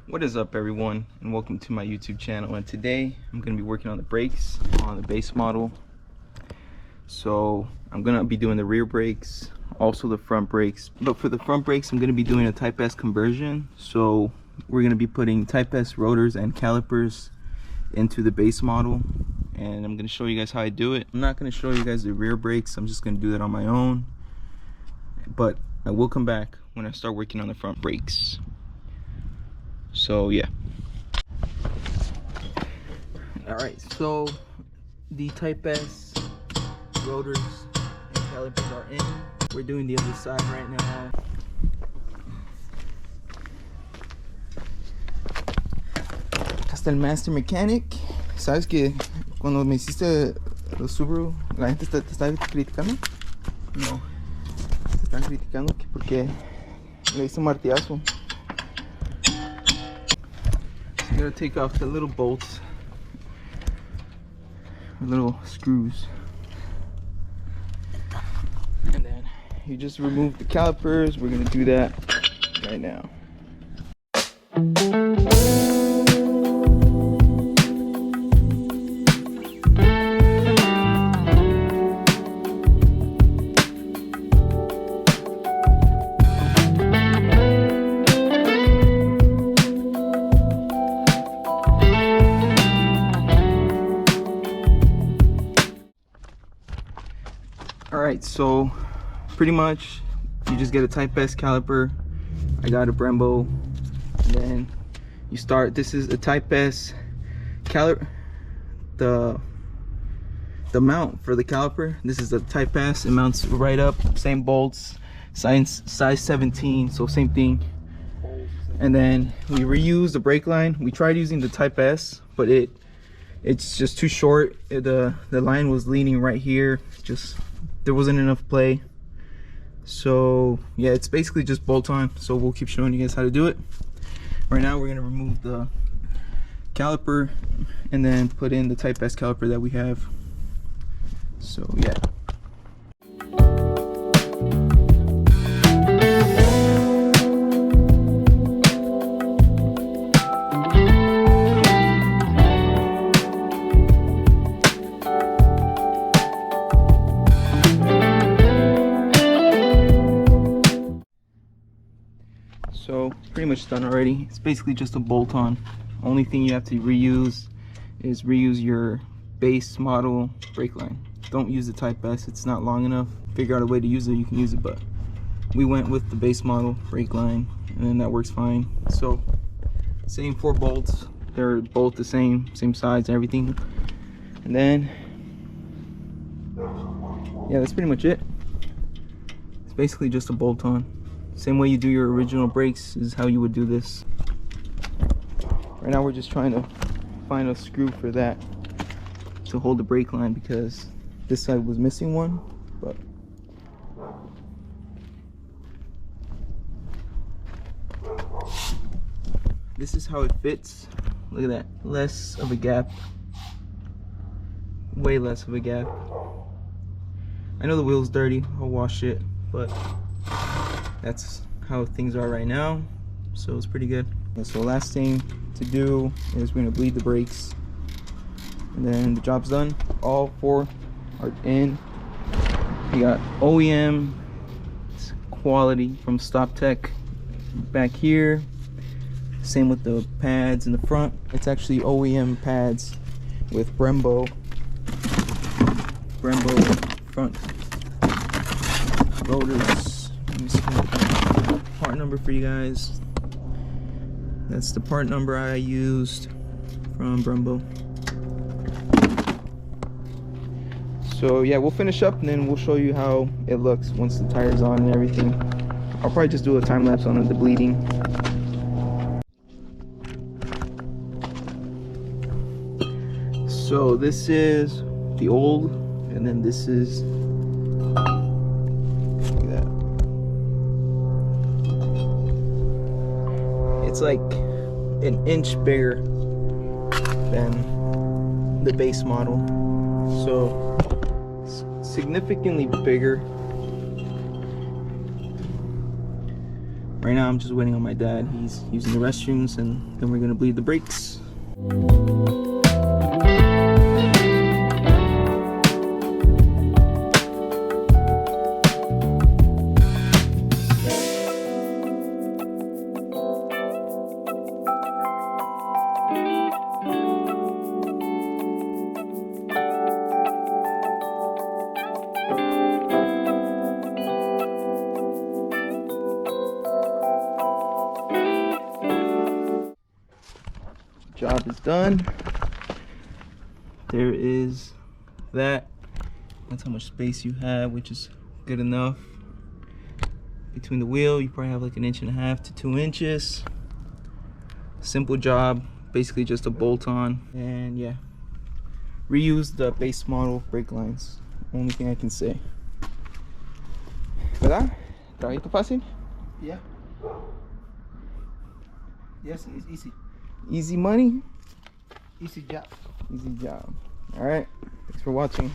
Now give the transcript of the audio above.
What is up, everyone, and welcome to my YouTube channel. And today I'm going to be working on the brakes on the base model. So I'm going to be doing the rear brakes, also the front brakes. But for the front brakes, I'm going to be doing a Type S conversion. So we're going to be putting Type S rotors and calipers into the base model, and I'm going to show you guys how I do it. I'm not going to show you guys the rear brakes. I'm just going to do that on my own, but I will come back when I start working on the front brakes. So yeah. Alright, so the Type S rotors and calipers are in. We're doing the other side right now. Acá está el master mechanic. ¿Sabes que cuando me hiciste los Subaru, la gente te está criticando? No. Te están criticando que porque le hice un martillazo. I'm gonna take off the little bolts, little screws, and then you just remove the calipers. We're gonna do that right now. Alright, so pretty much you just get a Type S caliper. I got a Brembo, and then you start. This is a Type S caliper. The mount for the caliper, this is the Type S. It mounts right up, same bolts, size 17, so same thing. And then we reuse the brake line. We tried using the Type S, but it's just too short. The line was leaning right here, just there wasn't enough play. So yeah, it's basically just bolt on. So we'll keep showing you guys how to do it. Right now we're gonna remove the caliper and then put in the Type S caliper that we have. So yeah. So pretty much done already. It's basically just a bolt on. Only thing you have to reuse is your base model brake line. Don't use the Type S, it's not long enough. Figure out a way to use it, you can use it, but we went with the base model brake line, and then that works fine. So same 4 bolts, they're both the same size and everything. And then yeah, that's pretty much it. It's basically just a bolt on. Same way you do your original brakes is how you would do this. Right now we're just trying to find a screw for that to hold the brake line, because this side was missing one. But this is how it fits. Look at that, less of a gap, way less of a gap. I know the wheel's dirty, I'll wash it, but that's how things are right now, so it's pretty good. So last thing to do is we're gonna bleed the brakes, and then the job's done. All 4 are in. We got OEM quality from Stop Tech back here. Same with the pads in the front. It's actually OEM pads with Brembo front rotors. Let me see the part number for you guys. That's the part number I used from Brembo. So yeah, we'll finish up and then we'll show you how it looks once the tire's on and everything. I'll probably just do a time lapse on the bleeding. So this is the old, and then this is, look at that. It's like an inch bigger than the base model, so significantly bigger. Right now I'm just waiting on my dad. He's using the restrooms, and then we're gonna bleed the brakes. Job is done. There is that. That's how much space you have, which is good enough. Between the wheel, you probably have like 1.5 to 2 inches. Simple job, basically just a bolt on. And yeah, reuse the base model brake lines. Only thing I can say. ¿Verdad? ¿Trabajito fácil? Yeah. Yes, it's easy. Easy money? Easy job. Easy job. Alright, thanks for watching.